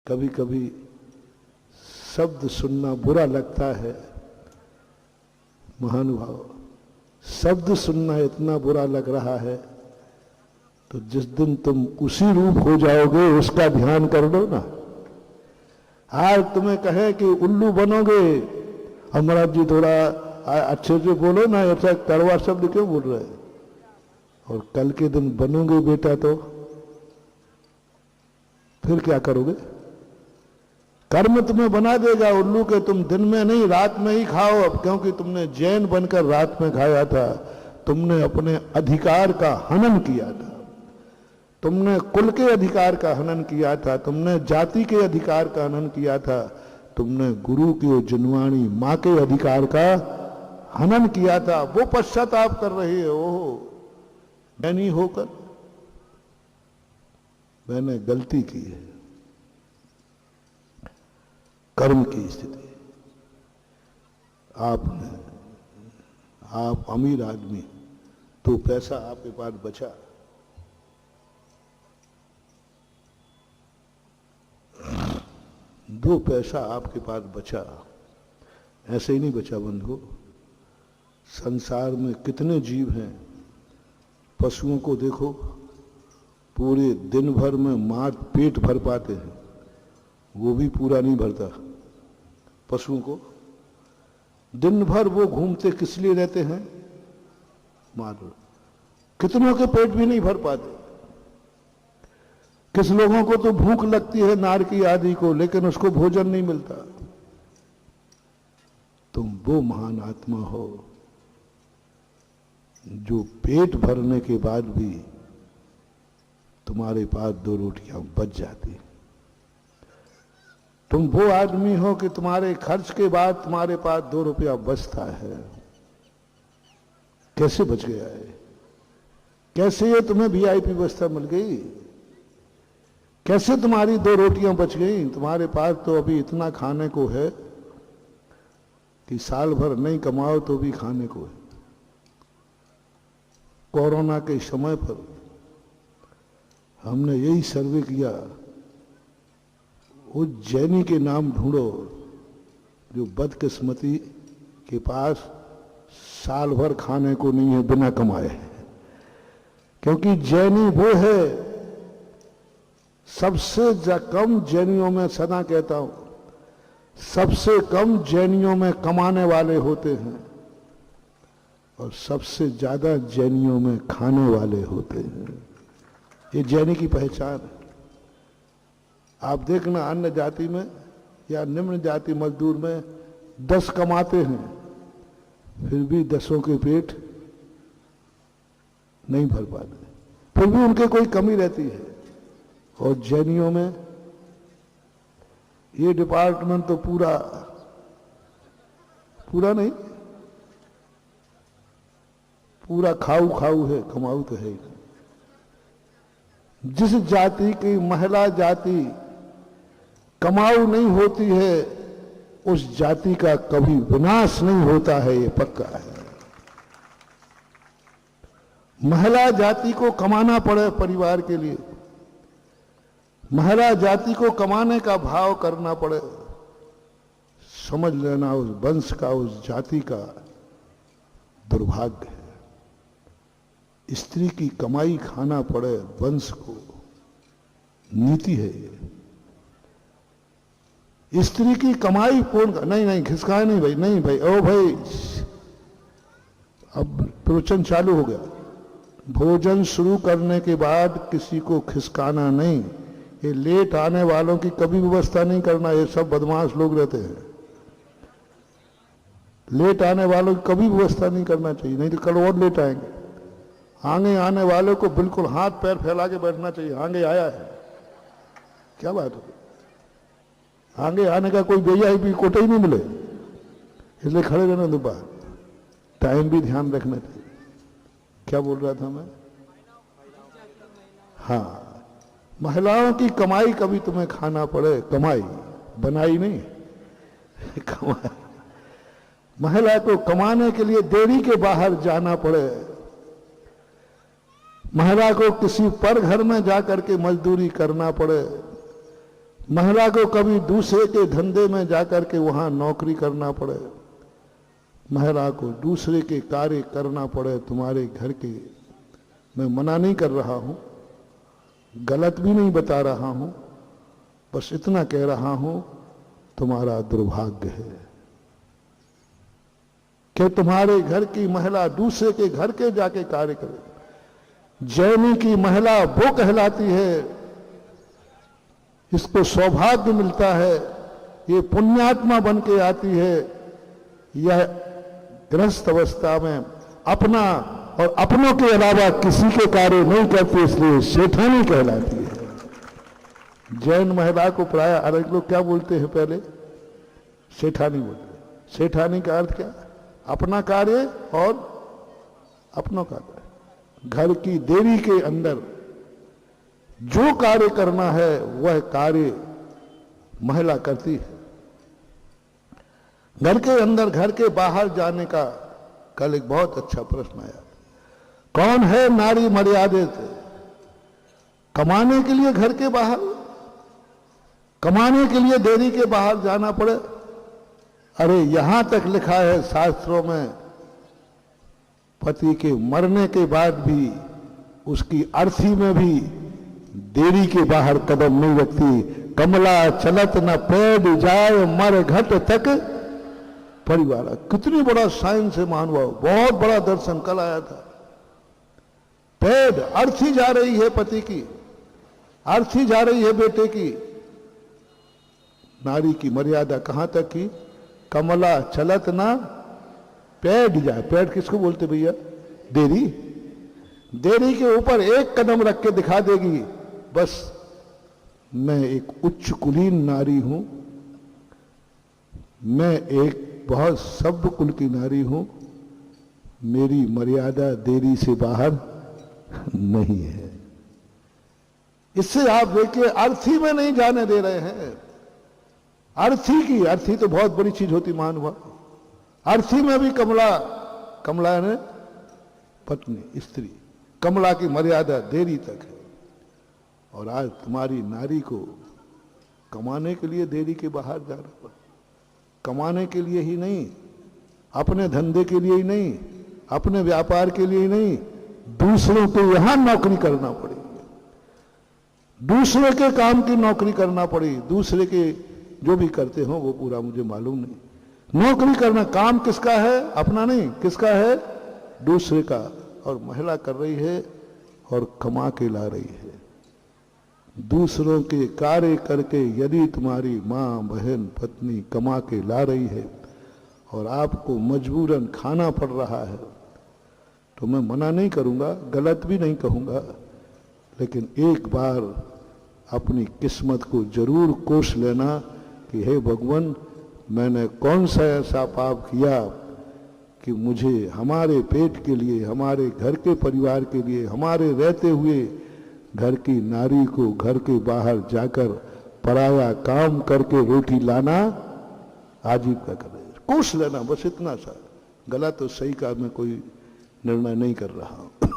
कभी कभी शब्द सुनना बुरा लगता है। महानुभाव, शब्द सुनना इतना बुरा लग रहा है तो जिस दिन तुम उसी रूप हो जाओगे उसका ध्यान कर लो ना। आज तुम्हें कहे कि उल्लू बनोगे, अमराज जी थोड़ा अच्छे से बोलो ना, ऐसा कड़वा शब्द क्यों बोल रहे हैं? और कल के दिन बनोगे बेटा तो फिर क्या करोगे? कर्म तुम्हें बना देगा उल्लू के। तुम दिन में नहीं रात में ही खाओ अब, क्योंकि तुमने जैन बनकर रात में खाया था। तुमने अपने अधिकार का हनन किया था, तुमने कुल के अधिकार का हनन किया था, तुमने जाति के अधिकार का हनन किया था, तुमने गुरु की जिनवाणी मां के अधिकार का हनन किया था। वो पश्चाताप कर रहे हो ज्ञानी होकर, मैंने गलती की है। कर्म की स्थिति, आप अमीर आदमी, तो पैसा आपके पास बचा, दो पैसा आपके पास बचा, ऐसे ही नहीं बचा बंधु। संसार में कितने जीव हैं। पशुओं को देखो, पूरे दिन भर में मार पेट भर पाते हैं, वो भी पूरा नहीं भरता। पशुओं को दिन भर वो घूमते किस लिए रहते हैं? मार। कितनों के पेट भी नहीं भर पाते। किस लोगों को तो भूख लगती है नारकी आदि को, लेकिन उसको भोजन नहीं मिलता। तुम वो महान आत्मा हो जो पेट भरने के बाद भी तुम्हारे पास दो रोटियां बच जाती। तुम वो आदमी हो कि तुम्हारे खर्च के बाद तुम्हारे पास 2 रुपया बचता है। कैसे बच गया है? कैसे ये तुम्हें वीआईपी व्यवस्था मिल गई? कैसे तुम्हारी 2 रोटियां बच गई? तुम्हारे पास तो अभी इतना खाने को है कि साल भर नहीं कमाओ तो भी खाने को है। कोरोना के समय पर हमने यही सर्वे किया, उज्जैनी के नाम ढूंढो जो बदकिस्मती के पास साल भर खाने को नहीं है बिना कमाए। क्योंकि जैनी वो है, सबसे कम जैनियों में, सदा कहता हूं, सबसे कम जैनियों में कमाने वाले होते हैं और सबसे ज्यादा जैनियों में खाने वाले होते हैं। ये जैनी की पहचान है। आप देखना अन्य जाति में या निम्न जाति मजदूर में 10 कमाते हैं, फिर भी 10 के पेट नहीं भर पाते, फिर भी उनके कोई कमी रहती है। और जैनियों में ये डिपार्टमेंट तो पूरा नहीं, पूरा खाऊ खाऊ है, कमाऊ तो है ही। जिस जाति की महिला जाति कमाऊ नहीं होती है, उस जाति का कभी विनाश नहीं होता है, ये पक्का है। महिला जाति को कमाना पड़े परिवार के लिए, महिला जाति को कमाने का भाव करना पड़े, समझ लेना उस वंश का, उस जाति का दुर्भाग्य है। स्त्री की कमाई खाना पड़े वंश को, नीति है ये। स्त्री की कमाई कौन? नहीं खिसकाए नहीं भाई, नहीं भाई, ओ भाई, अब प्रवचन चालू हो गया। भोजन शुरू करने के बाद किसी को खिसकाना नहीं। ये लेट आने वालों की कभी व्यवस्था नहीं करना, ये सब बदमाश लोग रहते हैं। लेट आने वालों की कभी व्यवस्था नहीं करना चाहिए, नहीं तो कल और लेट आएंगे। आगे आने वालों को बिल्कुल हाथ पैर फैला के बैठना चाहिए। आगे आया है, क्या बात है? आगे आने का कोई वीआईपी कोटा ही नहीं मिले, इसलिए खड़े रहना दो बाहर। टाइम भी ध्यान रखना चाहिए। क्या बोल रहा था मैं? हाँ, महिलाओं की कमाई कभी तुम्हें खाना पड़े, कमाई बनाई नहीं कमाई। महिला को कमाने के लिए देरी के बाहर जाना पड़े, महिला को किसी पर घर में जाकर के मजदूरी करना पड़े, महिला को कभी दूसरे के धंधे में जाकर के वहां नौकरी करना पड़े, महिला को दूसरे के कार्य करना पड़े तुम्हारे घर के, मैं मना नहीं कर रहा हूं, गलत भी नहीं बता रहा हूं, बस इतना कह रहा हूं तुम्हारा दुर्भाग्य है कि तुम्हारे घर की महिला दूसरे के घर के जाके कार्य करे। जैनी की महिला वो कहलाती है, इसको सौभाग्य मिलता है, ये पुण्यात्मा बन के आती है, यह गृहस्थ अवस्था में अपना और अपनों के अलावा किसी के कार्य नहीं करती, इसलिए सेठानी कहलाती है। जैन महिला को प्राय अलग लोग क्या बोलते हैं, पहले सेठानी बोलते हैं। सेठानी का अर्थ क्या? अपना कार्य और अपनों का कार्य। घर की देवी के अंदर जो कार्य करना है वह कार्य महिला करती है। घर के अंदर, घर के बाहर जाने का कल एक बहुत अच्छा प्रश्न आया, कौन है नारी मर्यादित? कमाने के लिए घर के बाहर, कमाने के लिए देरी के बाहर जाना पड़े? अरे यहां तक लिखा है शास्त्रों में, पति के मरने के बाद भी उसकी अर्थी में भी देरी के बाहर कदम नहीं रखती। कमला चलत न पैद जाए मर घट तक परिवार। कितनी बड़ा साइंस है महानुभाव, बहुत बड़ा दर्शन कल आया था। पैद अर्थी जा रही है पति की, अर्थी जा रही है बेटे की। नारी की मर्यादा कहां तक की? कमला चलत ना पैड जाए। पैड किसको बोलते भैया? देरी। देरी के ऊपर एक कदम रख के दिखा देगी, बस मैं एक उच्च कुलीन नारी हूं, मैं एक बहुत सभ्य कुल की नारी हूं, मेरी मर्यादा देरी से बाहर नहीं है। इससे आप देखिए, अर्थी में नहीं जाने दे रहे हैं। अर्थी की, अर्थी तो बहुत बड़ी चीज होती महानुभाव, अर्थी में भी कमला, कमला ने पत्नी, स्त्री, कमला की मर्यादा देरी तक है। और आज तुम्हारी नारी को कमाने के लिए देरी के बाहर जाना पड़ा, कमाने के लिए ही नहीं, अपने धंधे के लिए ही नहीं, अपने व्यापार के लिए ही नहीं, दूसरों को यहां नौकरी करना पड़ी, दूसरे के काम की नौकरी करना पड़ी। दूसरे के जो भी करते हो वो पूरा मुझे मालूम नहीं। नौकरी करना काम किसका है? अपना नहीं, किसका है? दूसरे का। और महिला कर रही है और कमा के ला रही है। दूसरों के कार्य करके यदि तुम्हारी मां, बहन, पत्नी कमा के ला रही है और आपको मजबूरन खाना पड़ रहा है, तो मैं मना नहीं करूंगा, गलत भी नहीं कहूंगा, लेकिन एक बार अपनी किस्मत को जरूर कोस लेना कि हे भगवान, मैंने कौन सा ऐसा पाप किया कि मुझे हमारे पेट के लिए, हमारे घर के परिवार के लिए, हमारे रहते हुए घर की नारी को घर के बाहर जाकर पराया काम करके रोटी लाना आजीविका कर रहे। कोस लेना, बस इतना सा। गलत और सही का मैं कोई निर्णय नहीं कर रहा हूं,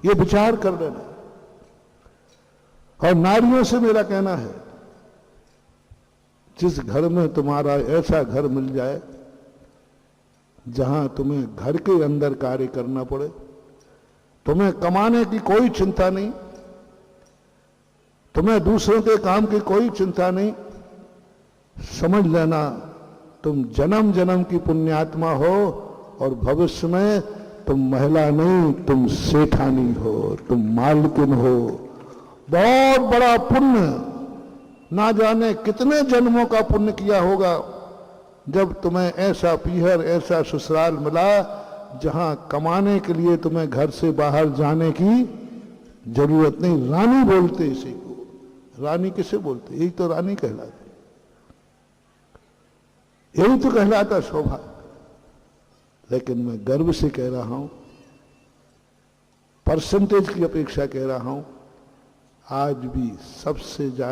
ये विचार कर लेना। और नारियों से मेरा कहना है, जिस घर में तुम्हारा ऐसा घर मिल जाए जहां तुम्हें घर के अंदर कार्य करना पड़े, तुम्हें कमाने की कोई चिंता नहीं, तुम्हें दूसरों के काम की कोई चिंता नहीं, समझ लेना तुम जन्म जन्म की पुण्यात्मा हो और भविष्य में तुम महिला नहीं, तुम सेठानी हो, तुम मालकिन हो। बहुत बड़ा पुण्य, ना जाने कितने जन्मों का पुण्य किया होगा जब तुम्हें ऐसा पीहर, ऐसा ससुराल मिला जहां कमाने के लिए तुम्हें घर से बाहर जाने की जरूरत नहीं। रानी बोलते इसी को। रानी किसे बोलते? यही तो रानी कहलाती, यही तो कहलाता सौभाग्य। लेकिन मैं गर्व से कह रहा हूं, परसेंटेज की अपेक्षा कह रहा हूं, आज भी सबसे ज्यादा